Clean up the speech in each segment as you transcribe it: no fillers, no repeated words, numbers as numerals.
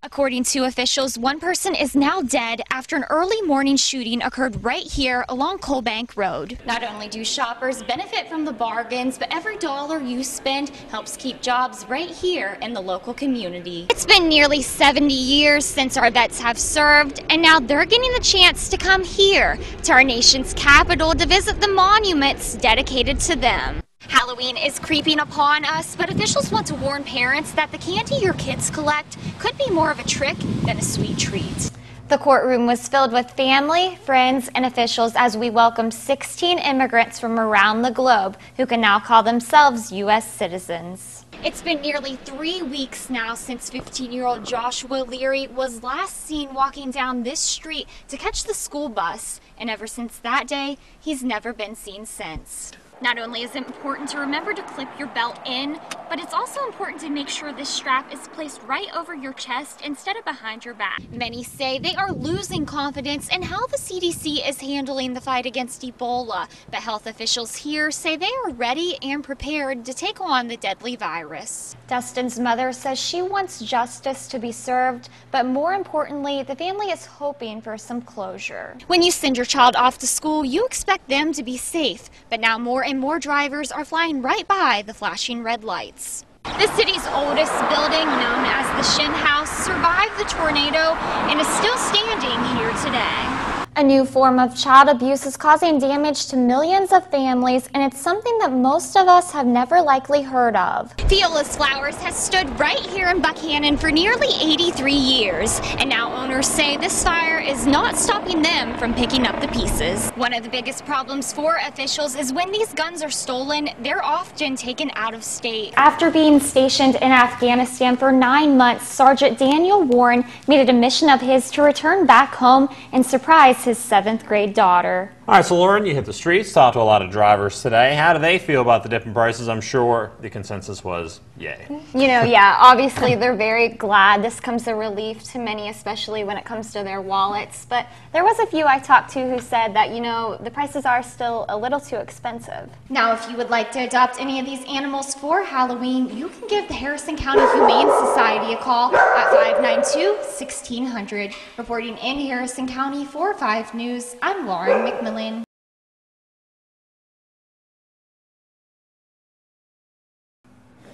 According to officials, one person is now dead after an early morning shooting occurred right here along Coal Bank Road. Not only do shoppers benefit from the bargains, but every dollar you spend helps keep jobs right here in the local community. It's been nearly 70 years since our vets have served, and now they're getting the chance to come here to our nation's capital to visit the monuments dedicated to them. Halloween is creeping upon us, but officials want to warn parents that the candy your kids collect could be more of a trick than a sweet treat. The courtroom was filled with family, friends, and officials as we welcomed 16 immigrants from around the globe who can now call themselves U.S. citizens. It's been nearly 3 weeks now since 15-year-old Joshua Leary was last seen walking down this street to catch the school bus, and ever since that day, he's never been seen since. Not only is it important to remember to clip your belt in, but it's also important to make sure this strap is placed right over your chest instead of behind your back. Many say they are losing confidence in how the CDC is handling the fight against Ebola, but health officials here say they are ready and prepared to take on the deadly virus. Dustin's mother says she wants justice to be served, but more importantly, the family is hoping for some closure. When you send your child off to school, you expect them to be safe, but now more and more drivers are flying right by the flashing red lights. The city's oldest building, known as the Shin House, survived the tornado and is still standing here today. A new form of child abuse is causing damage to millions of families, and it's something that most of us have never likely heard of. Viola's Flowers has stood right here in Buckhannon for nearly 83 years, and now owners say this fire is not stopping them from picking up the pieces. One of the biggest problems for officials is when these guns are stolen, they're often taken out of state. After being stationed in Afghanistan for 9 months, Sergeant Daniel Warren made it a mission of his to return back home and surprise his 7th grade daughter. All right, so Lauren, you hit the streets, talked to a lot of drivers today. How do they feel about the different prices? I'm sure the consensus was yay. You know, yeah, obviously they're very glad. This comes a relief to many, especially when it comes to their wallets. But there was a few I talked to who said that, you know, the prices are still a little too expensive. Now, if you would like to adopt any of these animals for Halloween, you can give the Harrison County Humane Society a call at 592-1600. Reporting in Harrison County for 5 News, I'm Lauren McMillen.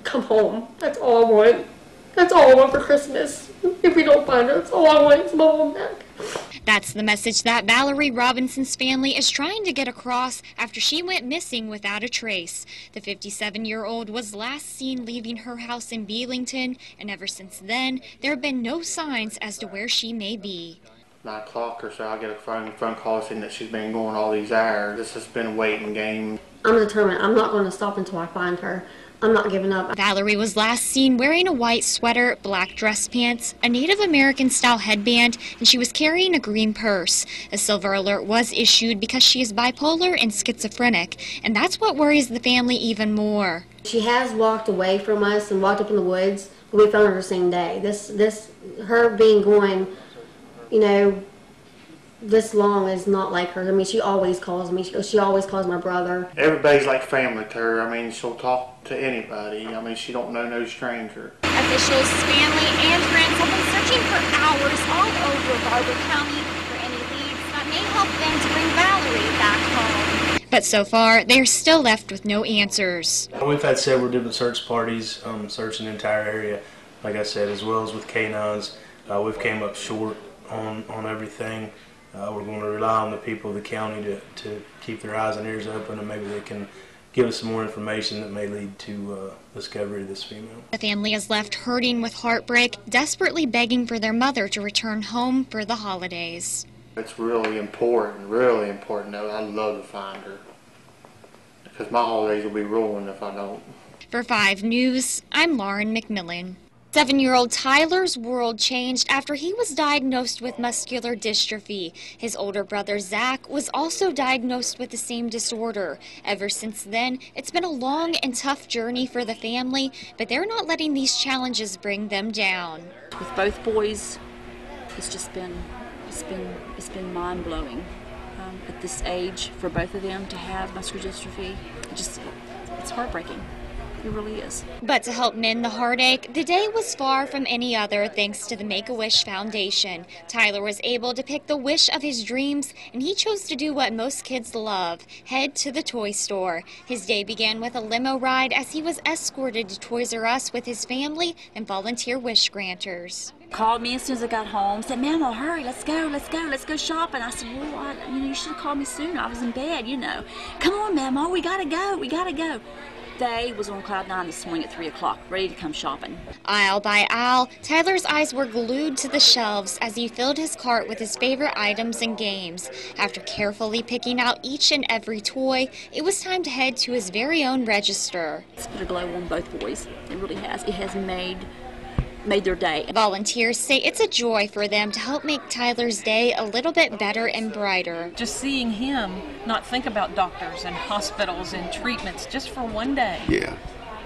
Come home. That's all I want. That's all I want for Christmas. If we don't find her, that's all I want is my mom back. That's the message that Valerie Robinson's family is trying to get across after she went missing without a trace. The 57-year-old was last seen leaving her house in Belington, and ever since then, there have been no signs as to where she may be. 9 o'clock or so, I get a phone call saying that she's been going all these hours. This has been a waiting game. I'm determined. I'm not going to stop until I find her. I'm not giving up. Valerie was last seen wearing a white sweater, black dress pants, a Native American-style headband, and she was carrying a green purse. A silver alert was issued because she is bipolar and schizophrenic, and that's what worries the family even more. She has walked away from us and walked up in the woods, but we found her the same day. Her being going, you know, this long is not like her. I mean, she always calls me. She always calls my brother. Everybody's like family to her. I mean, she'll talk to anybody. I mean, she don't know no stranger. Officials, family, and friends have been searching for hours all over Barber County for any leads that may help them to bring Valerie back home. But so far, they are still left with no answers. We've had several different search parties searching the entire area, like I said, as well as with canines. We've came up short on everything. We're going to rely on the people of the county to keep their eyes and ears open, and maybe they can give us some more information that may lead to discovery of this female. The family is left hurting with heartbreak, desperately begging for their mother to return home for the holidays. It's really important though. I'd love to find her, because my holidays will be ruined if I don't. For 5 News, I'm Lauren McMillen. 7-year-old Tyler's world changed after he was diagnosed with muscular dystrophy. His older brother Zach was also diagnosed with the same disorder. Ever since then, it's been a long and tough journey for the family, but they're not letting these challenges bring them down. With both boys, it's been mind-blowing. At this age, for both of them to have muscular dystrophy, it's heartbreaking. It really is. But to help mend the heartache, the day was far from any other thanks to the Make-A-Wish Foundation. Tyler was able to pick the wish of his dreams, and he chose to do what most kids love, head to the toy store. His day began with a limo ride as he was escorted to Toys R Us with his family and volunteer wish granters. Called me as soon as I got home, said, "Mama, hurry, let's go shopping." I said, "Well, you should have called me sooner. I was in bed, Come on, Mama, we gotta go. They was on cloud 9 this morning at 3 o'clock, ready to come shopping. Aisle by aisle, Tyler's eyes were glued to the shelves as he filled his cart with his favorite items and games. After carefully picking out each and every toy, it was time to head to his very own register. It's put a glow on both boys. It really has. It has made their day. Volunteers say it's a joy for them to help make Tyler's day a little bit better and brighter. Just seeing him not think about doctors and hospitals and treatments just for one day. Yeah.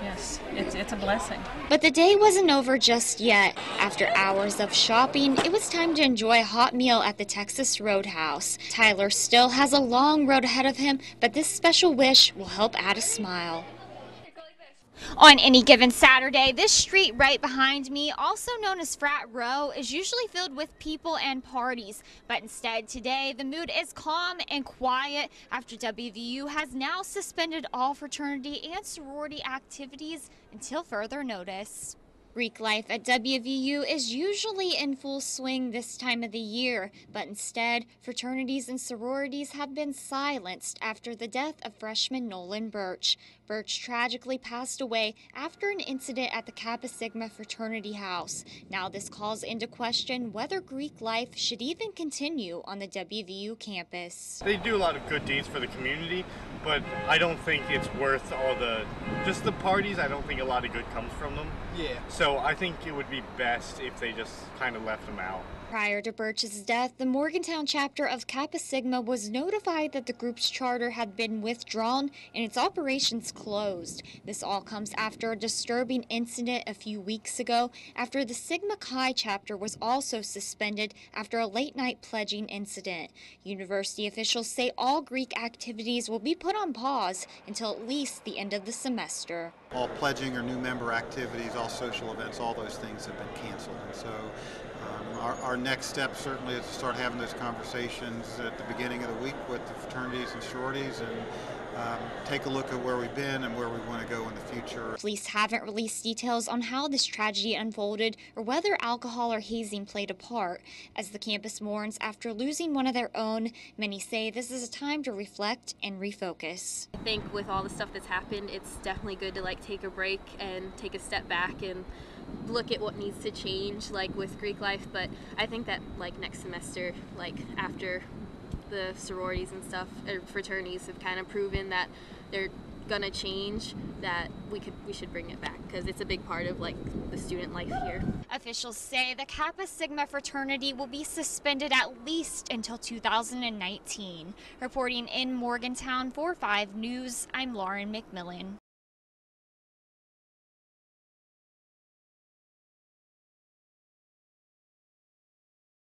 Yes, it's a blessing. But the day wasn't over just yet. After hours of shopping, it was time to enjoy a hot meal at the Texas Roadhouse. Tyler still has a long road ahead of him, but this special wish will help add a smile. On any given Saturday, this street right behind me, also known as Frat Row, is usually filled with people and parties. But instead today, the mood is calm and quiet after WVU has now suspended all fraternity and sorority activities until further notice. Greek life at WVU is usually in full swing this time of the year, but instead, fraternities and sororities have been silenced after the death of freshman Nolan Birch. Birch tragically passed away after an incident at the Kappa Sigma fraternity house. Now this calls into question whether Greek life should even continue on the WVU campus. They do a lot of good deeds for the community, but I don't think it's worth all just the parties. I don't think a lot of good comes from them. Yeah. So I think it would be best if they just kind of left them out. Prior to Birch's death, the Morgantown chapter of Kappa Sigma was notified that the group's charter had been withdrawn and its operations closed. This all comes after a disturbing incident a few weeks ago after the Sigma Chi chapter was also suspended after a late-night pledging incident. University officials say all Greek activities will be put on pause until at least the end of the semester. All pledging or new member activities, all social events, all those things have been canceled. And so our next step certainly is to start having those conversations at the beginning of the week with the fraternities and sororities and take a look at where we've been and where we want to go in the future. Police haven't released details on how this tragedy unfolded or whether alcohol or hazing played a part. As the campus mourns after losing one of their own, many say this is a time to reflect and refocus. I think with all the stuff that's happened, it's definitely good to take a break and take a step back and look at what needs to change, with Greek life. But I think that next semester, after the sororities and stuff, or fraternities have kind of proven that they're gonna change, that we should bring it back because it's a big part of the student life here. Officials say the Kappa Sigma fraternity will be suspended at least until 2019. Reporting in Morgantown for 5 News, I'm Lauren McMillen.